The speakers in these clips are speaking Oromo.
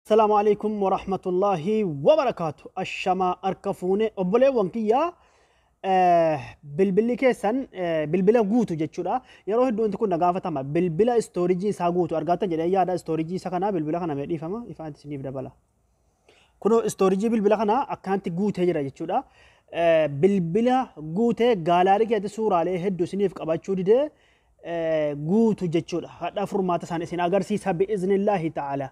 السلام عليكم ورحمة الله وبركاته. الشما أركفوني أبلي وانكيا بالبلي كيسن بالبلا غوتو جتشورا يروح دون تكون نقافة تما بالبلا استوريجي ساغوتو أرغاتا جدا يادا استوريجي سكنا بالبلا خنا مدي فما إفانت سنيف دبلا كنو استوريجي بالبلا خنا أكانت غوت هجرا جتشورا بالبلا غوت غالاري كده سورة عليه هدو سنيف كباتشو دي غوتو جتشورا هذا فرمات سانة سين أجر سيسها بإذن الله تعالى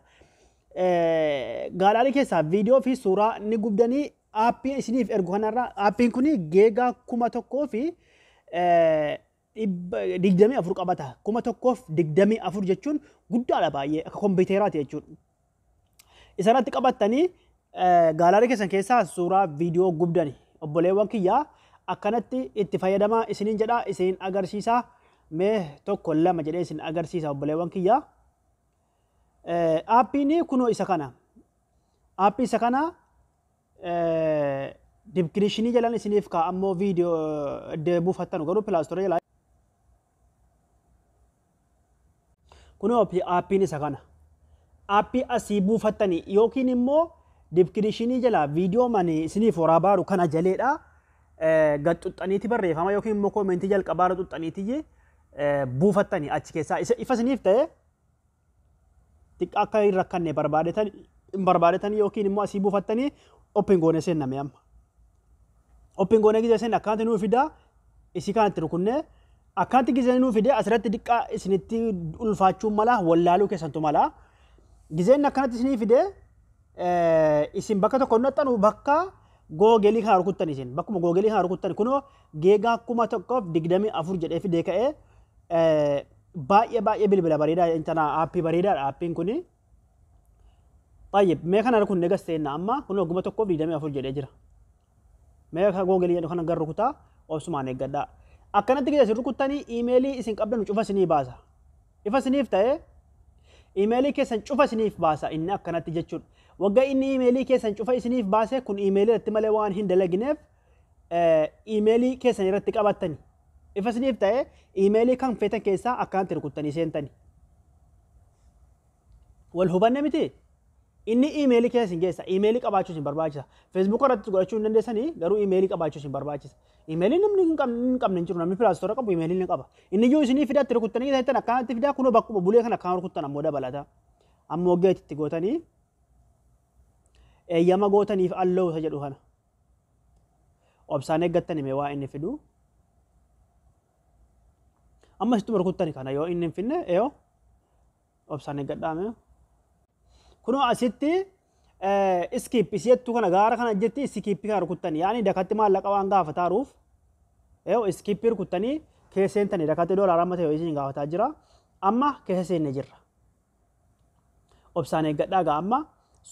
gaalaalee keessaa viidiyoo fi suuraa ni gubdanii aappii isiniif ergu kanarraa aappiin kun geegaa 1,000 fi 24 qabata 1,024 jechuun guddaadha baay'ee akka kompiiteraati jechuudha. Isarratti qabattanii gaalaalee keessan keessaa suuraa viidiyoo gubdanii obboleewwan kiyyaa akkanatti itti fayyadamaa isiniin jedha isin agarsiisa mee tokko lama jedhee isin agarsiisa obboleewwan kiyyaa. Aappiin kunoo isa kana aappii isa kana dibkirishinii jalaan isiniif kaa ammoo viidiyoo deebuufattanu garuu pilaastorii jalaa kunoo aappiin isa kana aappii asii buufattanii yookiin immoo dibkirishinii jalaa viidiyoo mani isiniif waraabaaru kana jaleedha gad xuxxaniiti barreeffama yookiin immoo koomentii jalqabaara xuxxaniiti buufattanii achi keessaa ifa isiniif ta'e akka hin rakkanne barbaadetan yookiin immoo asii buufattanii open goone seenname amma. Open goone gizee seen akkaanti nuu fidaa isii kanatti rukunne akkaanti gizee nuu fidee asirratti diqqaa isinitti ulfaachuun mala wallaaluu keessantu mala. Gizeen akkanatti isinii fidee isin bakka tokko nuxxanu bakka googelii kana rukuttan isin bakkuma googelii kana rukuttan kunoo geegaa 1,024 jedhee fidee ka'ee baay'ee bilbila bareedaa intana aappii bareedaadha aappiin kuni baay'ee mee kana kun negas ta'enna amma kun oguma tokko 24 jedhee jira mee ka googelii jedhu kana gar rukutaa obsumaan eeggadhaa akkanatti gidee rukuttanii iimeelii isin qabdan cufa isinii baasa ifa isiniif ta'e iimeelii keessan cufa isiniif baasa inni akkanatti jechuudha waggaa inni iimeelii keessan cufa isiniif baase kun iimeelii irratti malee waan hin dalagineef iimeelii keessan irratti qabattanii ifa isiniif ta'e iimeelii kan feetan keessaa akkanatti rukuttanii seentanii wal hubanne miti inni iimeelii keessan keessa iimeelii qabaachuu isin barbaachisa feesbuuk irratti godhachuu hin dandeessanii garuu iimeelii qabaachuu isin barbaachisa iimeelii namni hin qabne hin jiru namni pilaastoora qabu iimeelii ni qaba inni iyyuu isinii fidatti rukuttanii ta'etan akkanatti fidaa kunoo bakkuma bulee kana akkaan rukuttan ammoo dabalata ammoo geetitti gootanii eeyyama gootaniif alloo isa jedhu kana obsaan eeggattanii mee waa inni fidu amma situ rukuttani kana yoo inni hin finne yoo obsaan eeggadhaame kunoo asitti iskiip isiyettu kana gaara kana jirti iskiippi kana rukuttani yaani dakatti maallaqa waan gaafataaruuf yoo iskiippi rukuttanii keessa seentanii dakatti doolaara amma ta'e isin gaafataa jira amma keessa seenne jirra obsaan eeggadhaa gaa amma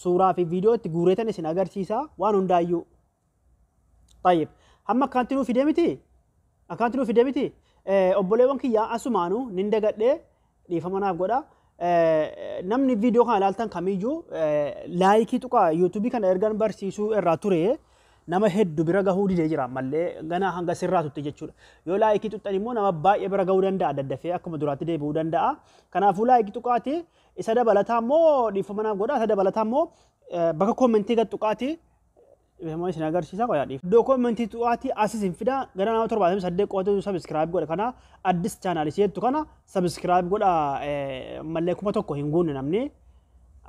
suuraa fi viidiyoo itti guureetan isin agarsiisa waan hundaayyuu tayyib amma akkaanti nuu fidee miti obboleewwan kiyyaa asumaanu nin dagadhee dhiifama naaf godha namni viidiyoo kana ilaaltan kamiyyuu laayikii tuqaa yuutuubii kana ergan barsiisuu irraa ture nama hedduu bira gahuu didee jira mallee ganaa hanga sirraa tutte jechuudha yoo laayikii tuqxan immoo nama baay'ee bira gahuu danda'a daddafee akkuma duraatti deebi'uu danda'a kanaafuu laayikii tuqaati isa dabalataa immoo dhiifama naaf godha isa dabalataa immoo bakka koomentii gad tuqaati Bemo isin agarsiisa qoyaa dhiif. Iddoo koomentii tu'aati asis hin fida gara nama 78 qo'atu subscribe godha kana addis channel isheettu kana subscribe godha mallee 1,000 hin guunne namni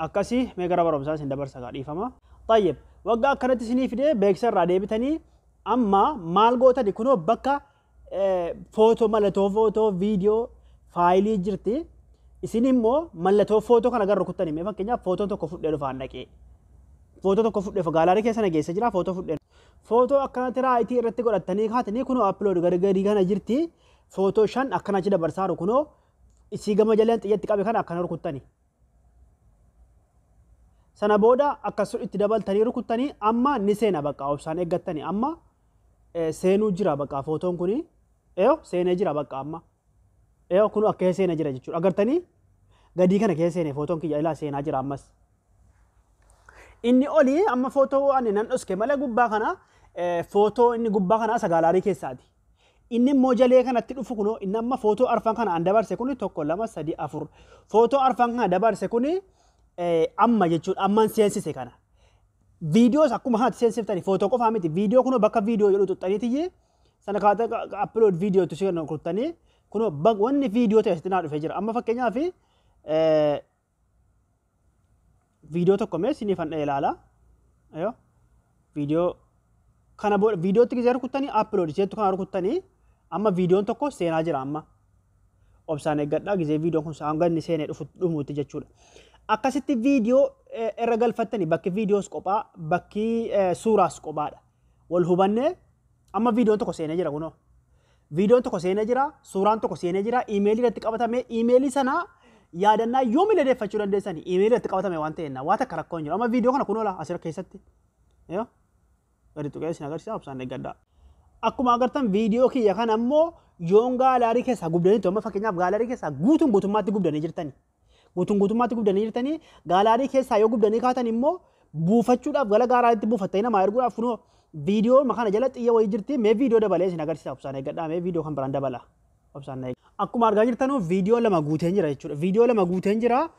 akkasii mee gara barumsaa isin dabarsa gaa dhiifama. Tayyib waggaa akkanatti isinii fidee beeksisa irraa deebitanii amma maal gootani kunoo bakka footoo mallattoo footoo viidiyoo faayilii jirti isin immoo mallattoo footoo kana gara rukuttanii mee fakkeenyaaf footoo tokko fudhee dhufaan dhaqee footoo tokko fudhee gaalaarii keessa nageessa jira footoo fudhee footoo akkanatti raayitii irratti godhattanii kaatanii kunoo upload gargarii kana jirti footoo 5 akkanatti dabarsaaru kunoo isii gama jalaan xiyyeetti qabe kana akkana rukuttanii sana booda akkas itti dabaltanii rukuttanii amma ni seena bakka obsaan eeggattanii amma seenuu jira bakka footoon kuni seenee jira bakka amma kunoo akka seenee jira jechuudha agartanii gadii kana keessa seenee footoon kiyya ilaa seenaa jira ammas inni oli amma footoo ani nan dhoske malee gubbaa kana footoo inni gubbaa kana sagaalaarii keessaati inni immoo jalee kanatti dhufu kunoo inni amma footoo arfan kana an dabarse kuni 1 2 3 4 footoo arfan kana dabarse kuni amma jechuudha amman seensise kana. Videos akkuma haati seensiftani footoo qofaa miti video kuno bakka video jedhu tuxxaniiti sana kaata upload video tu seen kurtanii kuno wanni video ta'e sitti naa dhufee jira amma fakkeenyaaf video tokko mee sinii fan ilaala ayo video kana video itti gizee rukuttanii upload jettu kana rukuttanii amma videoon tokko seenaa jira amma obsaan eeggadhaa gizee videoon kun saanganni seenee dhumuutti jechuudha. Akkasitti video irra galfattanii bakki videos qophaa bakki suuraas qophaadha. Wal hubannee amma videoon tokko seenee jira kunoo. Videoon tokko seenee jira, suuraan tokko seenee jira, emailii irratti qabatame, emailii sana yaadannaa yoomii ladeeffachuu dandeessanii emailii irratti qabatame waan ta'eenna waan akka rakkoo hin jiru. Amma video kana kunoo asirra keessatti. Yoo gadi tuqee sin agarsiisa obsaan eeggadhaa. Akkuma agartan video kiyya kana ammoo yoon gaalaarii keessaa gubdanii amma fakkeenyaaf gaalaarii keessaa guutummaatti gubdanii jirtanii. Guutummaatti gubdanii jirtanii gaalaarii keessaa yoo gubdanii kaatan immoo buufachuudhaaf gala gaaraatti buufattanii namaa erguudhaaf kunoo video makana jala xiyya wayii jirti mee video dabalee sin agarsiisa obsaan eeggadhaa mee video kan biraan dabala obsaan eeggadhaa. Akkuma argaa jirtanuu video lama guuteen jira jechuudha. Video lama guuteen jira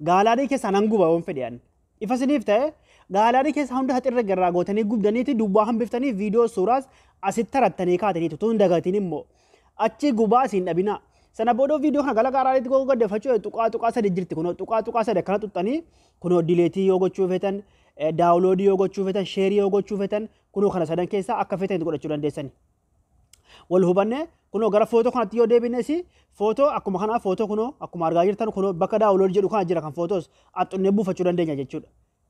gaalaarii keessaa nan guba waan fedhan. Ifa siniif ta'e gaalaarii keessaa hunda haxirra garraa gootanii gubdaniiti dubbaa hambiftanii video suuraas asitti tarattanii kaataniitu tun dagatiin immoo achi gubaa siin dhabina. Sana booda video kana gala gaaraatti gogo gaddefachuu tuqaa sadi jirti kunoo tuqaa sadi akkana tuxxanii kunoo dileetii yoo gochuu feetan daawuloodii yoo gochuu feetan sheerii yoo gochuu feetan kunoo kana sadan keessaa akka feetan godhachuu dandeessani. Wal hubanne kunoo gara footoo kanatti yoo deebines footoo akkuma kana footoo kunoo akkuma argaa jirtan kunoo bakka daawuloodii jedhu kana jira kan footoos axxunnee buufachuu dandeenya jechuudha.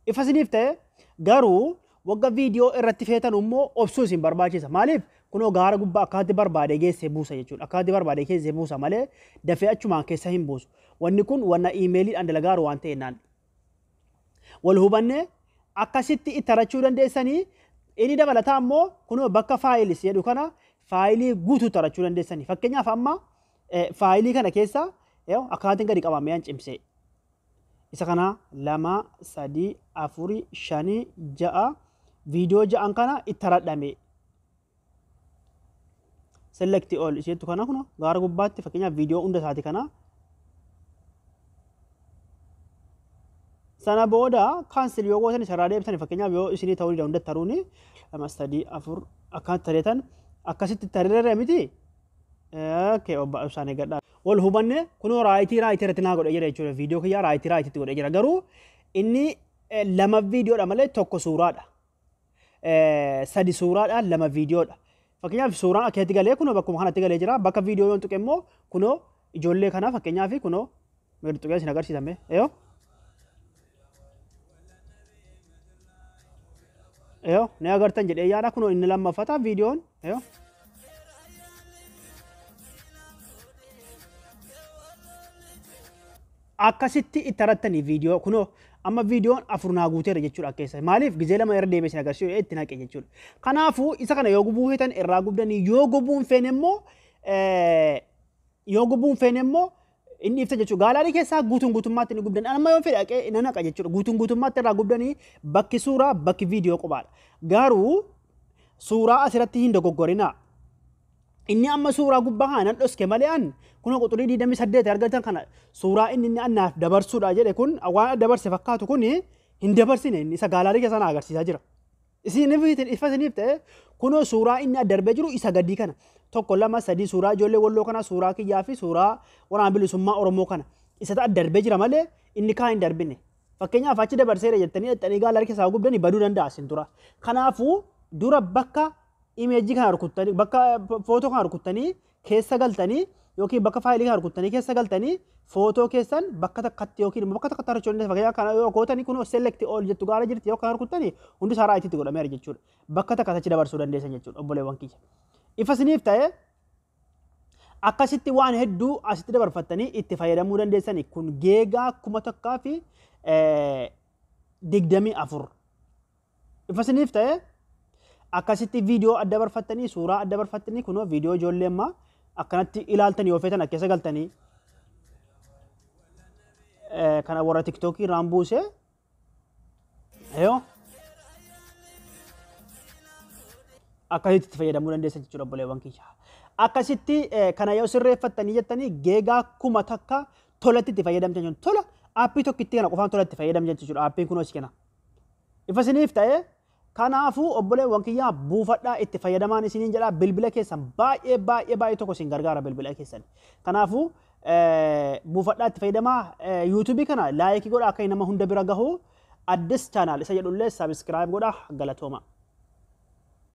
Ifa siniif ta'e garuu wagga video irratti feetan immoo obsuu isin barbaachisa. Maaliif kunoo gaara gubbaa akkaatti barbaade geessee buusa jechuudha. Akkaatti barbaade geessee buusa malee dafee achumaan keessa hin buusu. Wanni kun wanna emailiidhaan dalagaaru waan ta'eenaan. Wal hubanne akkasitti itti tarachuu dandeessanii inni dabalataa immoo kunoo bakka faayilis jedhu kana faayilii guutuu tarachuu dandeessanii. Fakkeenyaaf amma faayilii kana keessa akkaatiin gadi qabamee cimsee. Isa kana 2, 3, 4, 5, 6 video ja'an kana itti radhame. Select all isheetu kana kuno gaara gubbaatti fakkeenyaaf video hunda isaati kana. Sana booda cancel yoo gootan isa deebisanii fakkeenyaaf yoo isinii ta'uu dida hundatti taruuni 2, 3, 4 akkaan tareetan akkasitti tareerre miti. Okay obba ibsaan eeggadhaa. Wal hubanne kunoo raayitii irratti naa godhe jira jechuudha. Video kiyyaa raayitii itti godhe jira garuu inni lama videodha malee tokko suuraadha. Sadi suuraadha lama videodha. Fakkeenyaaf suuraan akkeetti galee kunoo bakkuma kanatti galee jira. Bakka video yoon tuqe immoo kunoo ijoollee kana fakkeenyaaf kunoo meeqa tuqee isin agarsiisame. Ne agartan jedhee yaada kunoo inni lammaffata videoon. Akkasitti itti tarattanii video kunoo amma videoon afurnaa guuteera jechuudha keessa. Maaliif gizee lama irra deebisee agarsiisuu itti naqe jechuudha. Kanaafuu isa kana yoo gubuu feetan irraa gubdanii yoo gubuun feene immoo inni ifta jechuudha. Gaalaarii keessaa guutummaatti ni gubdan. Amma yoo fedhe dhaqee ni naqa jechuudha. Guutummaatti irraa gubdanii bakki suuraa bakki video qobaadha. Garuu suuraa asirratti hin dogoggorinaa. Inni amma suuraa gubbaa kana dhoske malee an kun quxurii 28 argatan kana suuraa inni annaaf dabarsuudha jedhe kun waan dabarse fakkaatu kun hin dabarsine isa gaalaarii keessa na agarsiisaa jira. Ifa isiniif ta'e kunoo suuraa inni darbee jiru isa gadii kana tokko lama sadii suuraa ijoollee walloo kana suuraa kiyyaa fi suuraa waraana bilisummaa Oromoo kana isa darbee jira malee inni kaan hin darbine. Fakkeenyaaf achi dabarseera jettanii dhaqanii gaalaarii keessaa gubdanii baduu danda'a isin tura. Kanaafuu dura bakka imeejii kana rukuttanii bakka footoo kana rukuttanii keessa galtanii yookiin bakka faayilii kana rukuttanii keessa galtanii footoo keessan bakka takkatti yookiin bakka takkatti argachuun fakkeenyaaf kana yoo gootanii kunoo select all jettu gaara jirti yoo kana rukuttanii hundi isaa raayitiitti godhameera jechuudha. Bakka takkatti achi dabarsuu dandeessan jechuudha obboleewwan kiyya. Ifa isiniif ta'e akkasitti waan hedduu asitti dabarfattanii itti fayyadamuu dandeessanii kun geegaa 1000 fi 24. Ifa isiniif ta'e akkasitti video adda barfattanii suuraa adda barfattanii kunoo video ijoollee amma akkanatti ilaaltanii yoo feetan keessa galtanii kana warra TikTokii irraan buuse akkasitti itti fayyadamuu dandeessan jechuudha obboleewwan kiyya. Akkasitti kana yoo sirreeffattanii jettanii geegaa 1000 tolatti itti fayyadamtan tola aappii tokkitti kana qofaan tolatti fayyadamna jechuudha aappiin kun hoos kana ifa isiniif ta'e kanaafuu obboleewwan kiyyaa buufadhaa itti fayyadamaan isiniin jedha bilbila keessan baay'ee tokko isin gargaara bilbila keessan kanaafuu buufadhaa itti fayyadamaa yuutuubii kana laayikii godha akka nama hunda bira gahu addis chaanaal isa jedhullee sabiskiraayib godha galatooma